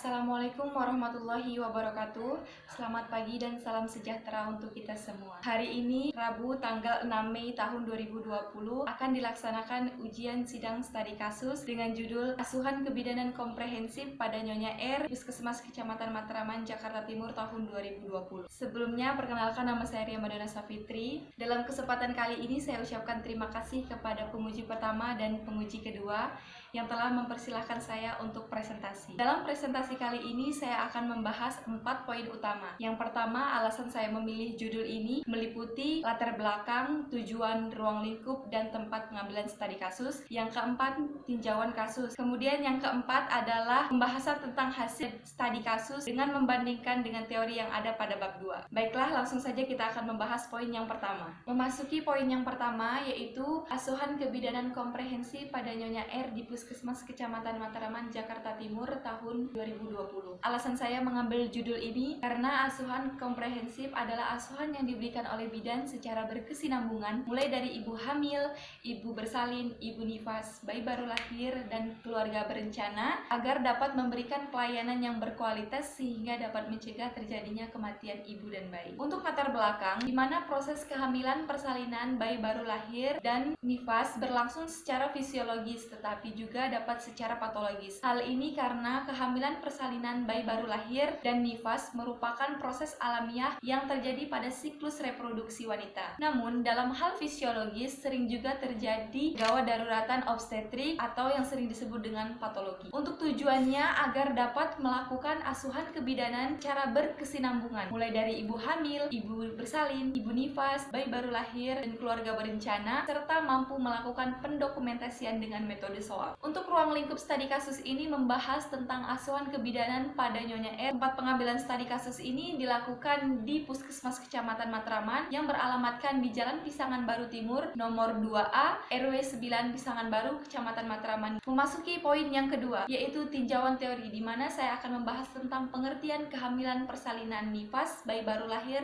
Assalamualaikum warahmatullahi wabarakatuh. Selamat pagi dan salam sejahtera untuk kita semua. Hari ini Rabu tanggal 6 Mei tahun 2020 akan dilaksanakan ujian sidang studi kasus dengan judul Asuhan Kebidanan Komprehensif pada Nyonya R, Puskesmas Kecamatan Matraman, Jakarta Timur tahun 2020. Sebelumnya perkenalkan, nama saya Ria Madona Safitri. Dalam kesempatan kali ini saya ucapkan terima kasih kepada penguji pertama dan penguji kedua yang telah mempersilahkan saya untuk presentasi. Dalam presentasi kali ini saya akan membahas 4 poin utama. Yang pertama, alasan saya memilih judul ini meliputi latar belakang, tujuan ruang lingkup, dan tempat pengambilan studi kasus. Yang keempat, tinjauan kasus. Kemudian yang keempat adalah pembahasan tentang hasil studi kasus dengan membandingkan dengan teori yang ada pada bab 2. Baiklah, langsung saja kita akan membahas poin yang pertama. Memasuki poin yang pertama, yaitu asuhan kebidanan komprehensif pada Nyonya R di Puskesmas Kecamatan Matraman, Jakarta Timur tahun 2020. Alasan saya mengambil judul ini karena asuhan komprehensif adalah asuhan yang diberikan oleh bidan secara berkesinambungan, mulai dari ibu hamil, ibu bersalin, ibu nifas, bayi baru lahir, dan keluarga berencana agar dapat memberikan pelayanan yang berkualitas sehingga dapat mencegah terjadinya kematian ibu dan bayi. Untuk latar belakang, di mana proses kehamilan, persalinan, bayi baru lahir, dan nifas berlangsung secara fisiologis tetapi juga dapat secara patologis. Hal ini karena kehamilan, persalinan, bayi baru lahir, dan nifas merupakan proses alamiah yang terjadi pada siklus reproduksi wanita. Namun, dalam hal fisiologis sering juga terjadi gawat daruratan obstetrik atau yang sering disebut dengan patologi. Untuk tujuannya agar dapat melakukan asuhan kebidanan secara berkesinambungan, mulai dari ibu hamil, ibu bersalin, ibu nifas, bayi baru lahir, dan keluarga berencana, serta mampu melakukan pendokumentasian dengan metode SOAP. Untuk ruang lingkup studi kasus ini membahas tentang asuhan kebidanan pada Nyonya R. Tempat pengambilan studi kasus ini dilakukan di Puskesmas Kecamatan Matraman yang beralamatkan di Jalan Pisangan Baru Timur, nomor 2A, RW 9 Pisangan Baru, Kecamatan Matraman. Memasuki poin yang kedua, yaitu tinjauan teori, di mana saya akan membahas tentang pengertian kehamilan, persalinan, nifas, bayi baru lahir,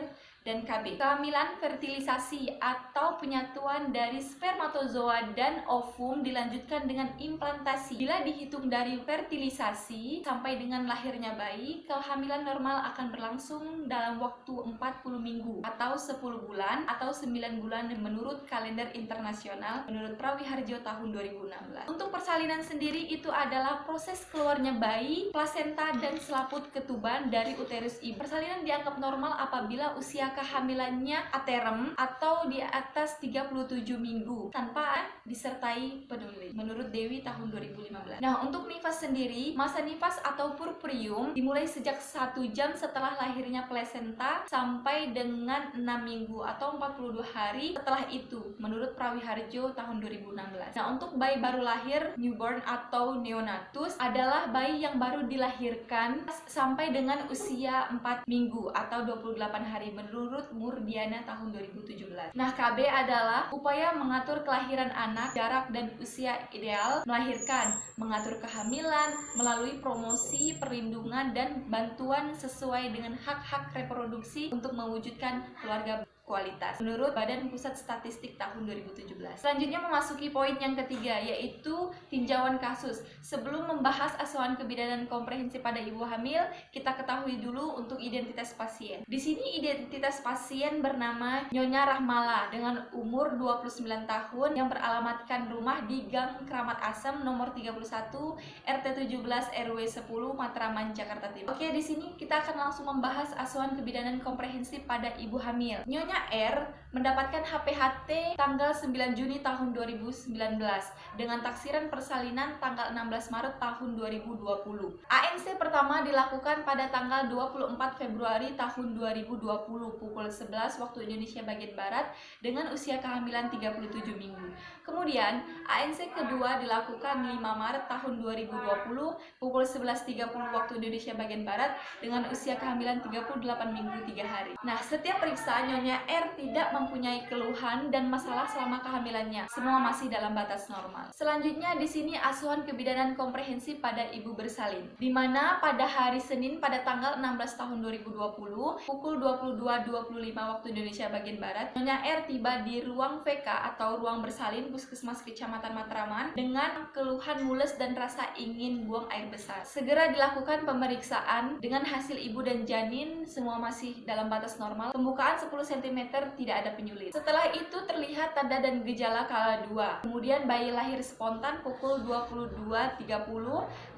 dan KB. Kehamilan, fertilisasi atau penyatuan dari spermatozoa dan ovum dilanjutkan dengan implantasi. Bila dihitung dari fertilisasi sampai dengan lahirnya bayi, kehamilan normal akan berlangsung dalam waktu 40 minggu atau 10 bulan atau 9 bulan menurut kalender internasional menurut Prawiharjo tahun 2016. Untuk persalinan sendiri itu adalah proses keluarnya bayi, plasenta, dan selaput ketuban dari uterus ibu. Persalinan dianggap normal apabila usia kehamilannya aterem atau di atas 37 minggu tanpa disertai penulis menurut Dewi tahun 2015. Nah, untuk nifas sendiri, masa nifas atau purpurium dimulai sejak 1 jam setelah lahirnya plasenta sampai dengan 6 minggu atau 42 hari setelah itu menurut Prawiharjo tahun 2016. Nah, untuk bayi baru lahir, newborn atau neonatus adalah bayi yang baru dilahirkan sampai dengan usia 4 minggu atau 28 hari menurut Murdiana tahun 2017. Nah, KB adalah upaya mengatur kelahiran anak, jarak dan usia ideal melahirkan, mengatur kehamilan melalui promosi, perlindungan, dan bantuan sesuai dengan hak-hak reproduksi untuk mewujudkan keluarga kualitas menurut Badan Pusat Statistik tahun 2017. Selanjutnya memasuki poin yang ketiga, yaitu tinjauan kasus. Sebelum membahas asuhan kebidanan komprehensif pada ibu hamil, kita ketahui dulu untuk identitas pasien. Di sini identitas pasien bernama Nyonya Rahmala dengan umur 29 tahun yang beralamatkan rumah di Gang Kramat Asem nomor 31 RT 17 RW 10 Matraman, Jakarta Timur. Oke, di sini kita akan langsung membahas asuhan kebidanan komprehensif pada ibu hamil. Nyonya R mendapatkan HPHT tanggal 9 Juni tahun 2019 dengan taksiran persalinan tanggal 16 Maret tahun 2020. ANC pertama dilakukan pada tanggal 24 Februari tahun 2020 pukul 11 waktu Indonesia bagian Barat dengan usia kehamilan 37 minggu. Kemudian ANC kedua dilakukan 5 Maret tahun 2020 pukul 11.30 waktu Indonesia bagian Barat dengan usia kehamilan 38 minggu 3 hari. Nah, setiap periksa Nyonya R tidak mempunyai keluhan dan masalah selama kehamilannya. Semua masih dalam batas normal. Selanjutnya di sini asuhan kebidanan komprehensif pada ibu bersalin, di mana pada hari Senin pada tanggal 16 tahun 2020 pukul 22.25 waktu Indonesia bagian Barat, Nyonya R tiba di ruang VK atau ruang bersalin Puskesmas Kecamatan Matraman dengan keluhan mules dan rasa ingin buang air besar. Segera dilakukan pemeriksaan dengan hasil ibu dan janin semua masih dalam batas normal. Pembukaan 10 cm tidak ada penyulit. Setelah itu terlihat tanda dan gejala kala 2. Kemudian bayi lahir spontan pukul 22.30,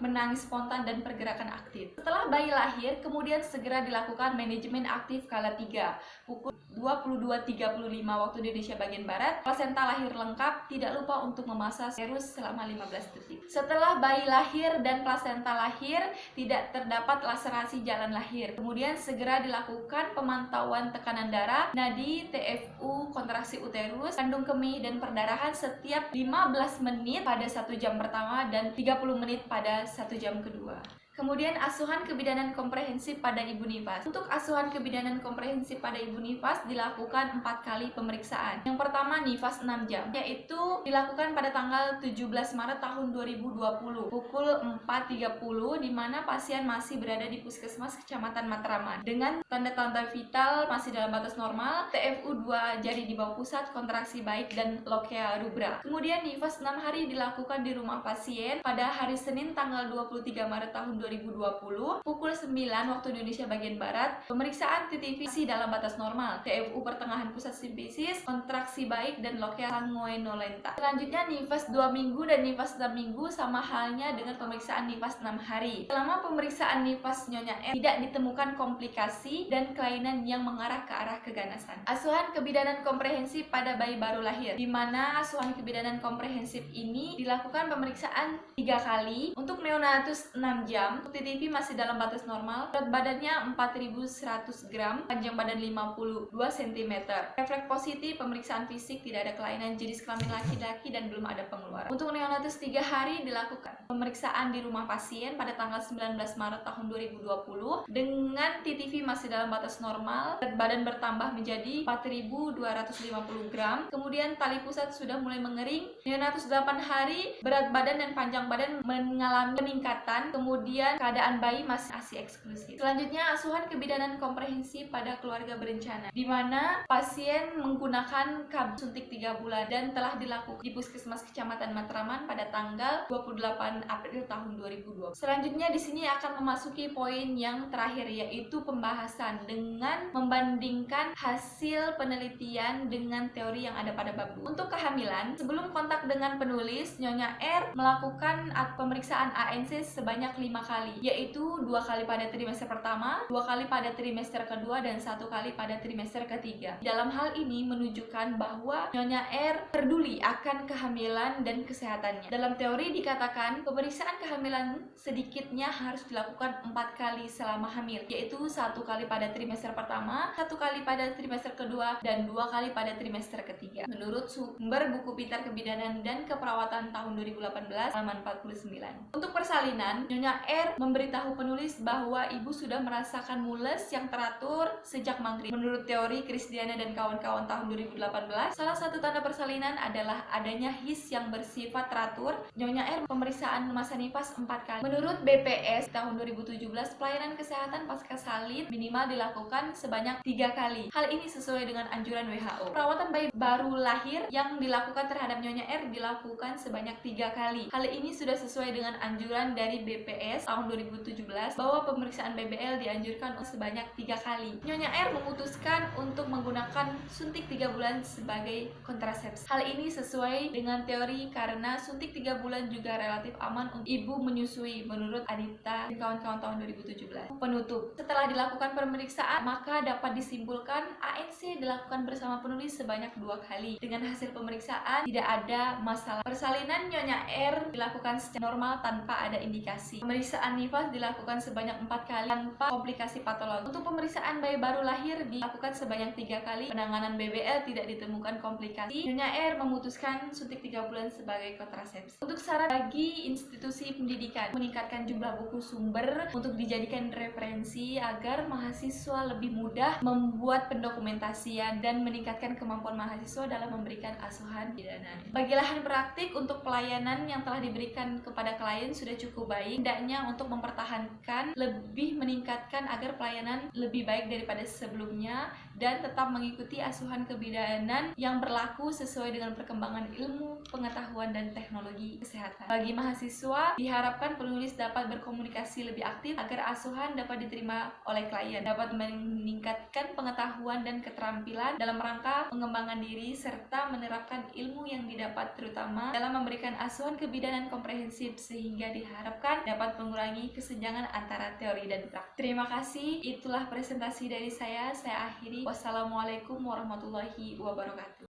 menangis spontan dan pergerakan aktif. Setelah bayi lahir, kemudian segera dilakukan manajemen aktif kala 3. Pukul 22.35 waktu Indonesia bagian Barat, plasenta lahir lengkap, tidak lupa untuk memasang serus selama 15 detik. Setelah bayi lahir dan plasenta lahir, tidak terdapat laserasi jalan lahir. Kemudian segera dilakukan pemantauan tekanan darah, nadi, TFU, kontraksi uterus, kandung kemih dan perdarahan setiap 15 menit pada 1 jam pertama dan 30 menit pada 1 jam kedua. Kemudian asuhan kebidanan komprehensif pada ibu nifas. Untuk asuhan kebidanan komprehensif pada ibu nifas dilakukan 4 kali pemeriksaan. Yang pertama nifas 6 jam, yaitu dilakukan pada tanggal 17 Maret tahun 2020 pukul 4.30, di mana pasien masih berada di Puskesmas Kecamatan Matraman dengan tanda-tanda vital masih dalam batas normal, TFU 2 jari di bawah pusat, kontraksi baik dan lokea rubra. Kemudian nifas 6 hari dilakukan di rumah pasien pada hari Senin tanggal 23 Maret tahun 2020 pukul 9 waktu Indonesia bagian Barat. Pemeriksaan TTV masih dalam batas normal, TFU pertengahan pusat simpisis, kontraksi baik dan lokea sanguinolenta. Selanjutnya nifas 2 minggu dan nifas 6 minggu sama halnya dengan pemeriksaan nifas 6 hari. Selama pemeriksaan nifas Nyonya R tidak ditemukan komplikasi dan kelainan yang mengarah ke arah keganasan. Asuhan kebidanan komprehensif pada bayi baru lahir, di mana asuhan kebidanan komprehensif ini dilakukan pemeriksaan 3 kali. Untuk neonatus 6 jam, untuk TTV masih dalam batas normal, berat badannya 4.100 gram, panjang badan 52 cm. Refleks positif, pemeriksaan fisik, tidak ada kelainan jenis kelamin laki-laki dan belum ada pengeluaran. Untuk neonatus 3 hari dilakukan pemeriksaan di rumah pasien pada tanggal 19 Maret tahun 2020 dengan TTV masih dalam batas normal, berat badan bertambah menjadi 4.250 gram. Kemudian tali pusat sudah mulai mengering. Neonatus 8 hari, berat badan dan panjang badan mengalami peningkatan. Kemudian keadaan bayi masih ASI eksklusif. Selanjutnya asuhan kebidanan komprehensif pada keluarga berencana, di mana pasien menggunakan KB suntik 3 bulan dan telah dilakukan di Puskesmas Kecamatan Matraman pada tanggal 28 April tahun 2020. Selanjutnya di sini akan memasuki poin yang terakhir, yaitu pembahasan dengan membandingkan hasil penelitian dengan teori yang ada pada bab 2. Untuk kehamilan, sebelum kontak dengan penulis, Nyonya R melakukan pemeriksaan ANC sebanyak 5 kali, yaitu 2 kali pada trimester pertama, 2 kali pada trimester kedua, dan 1 kali pada trimester ketiga. Dalam hal ini menunjukkan bahwa Nyonya R peduli akan kehamilan dan kesehatannya. Dalam teori dikatakan pemeriksaan kehamilan sedikitnya harus dilakukan 4 kali selama hamil, yaitu 1 kali pada trimester pertama, 1 kali pada trimester kedua, dan 2 kali pada trimester ketiga. Menurut sumber buku Pintar Kebidanan dan Keperawatan tahun 2018 halaman 49. Untuk persalinan, Nyonya R memberitahu penulis bahwa ibu sudah merasakan mules yang teratur sejak maghrib. Menurut teori Krisdiana dan kawan-kawan tahun 2018, salah satu tanda persalinan adalah adanya his yang bersifat teratur. Nyonya R pemeriksaan masa nifas 4 kali. Menurut BPS tahun 2017, pelayanan kesehatan pasca salin minimal dilakukan sebanyak 3 kali. Hal ini sesuai dengan anjuran WHO. Perawatan bayi baru lahir yang dilakukan terhadap Nyonya R dilakukan sebanyak 3 kali. Hal ini sudah sesuai dengan anjuran dari BPS tahun 2017 bahwa pemeriksaan BBL dianjurkan sebanyak 3 kali. Nyonya R memutuskan untuk menggunakan suntik 3 bulan sebagai kontrasepsi. Hal ini sesuai dengan teori karena suntik 3 bulan juga relatif aman untuk ibu menyusui menurut Adita dan kawan-kawan tahun 2017. Penutup. Setelah dilakukan pemeriksaan, maka dapat disimpulkan ANC dilakukan bersama penulis sebanyak 2 kali. Dengan hasil pemeriksaan tidak ada masalah. Persalinan Nyonya R dilakukan secara normal tanpa ada indikasi. Pemeriksaan Pemeriksaan nifas dilakukan sebanyak 4 kali tanpa komplikasi patologi. Untuk pemeriksaan bayi baru lahir dilakukan sebanyak 3 kali. Penanganan BBL tidak ditemukan komplikasi. Nyonya R memutuskan suntik 3 bulan sebagai kontrasepsi. Untuk saran bagi institusi pendidikan, meningkatkan jumlah buku sumber untuk dijadikan referensi agar mahasiswa lebih mudah membuat pendokumentasian dan meningkatkan kemampuan mahasiswa dalam memberikan asuhan bidanan. Bagi lahan praktik, untuk pelayanan yang telah diberikan kepada klien sudah cukup baik. Hendaknya untuk mempertahankan, lebih meningkatkan agar pelayanan lebih baik daripada sebelumnya dan tetap mengikuti asuhan kebidanan yang berlaku sesuai dengan perkembangan ilmu, pengetahuan, dan teknologi kesehatan. Bagi mahasiswa, diharapkan penulis dapat berkomunikasi lebih aktif agar asuhan dapat diterima oleh klien, dapat meningkatkan pengetahuan dan keterampilan dalam rangka pengembangan diri serta menerapkan ilmu yang didapat, terutama dalam memberikan asuhan kebidanan komprehensif sehingga diharapkan dapat mengurangi kesenjangan antara teori dan praktik. Terima kasih, itulah presentasi dari saya akhiri. Wassalamualaikum warahmatullahi wabarakatuh.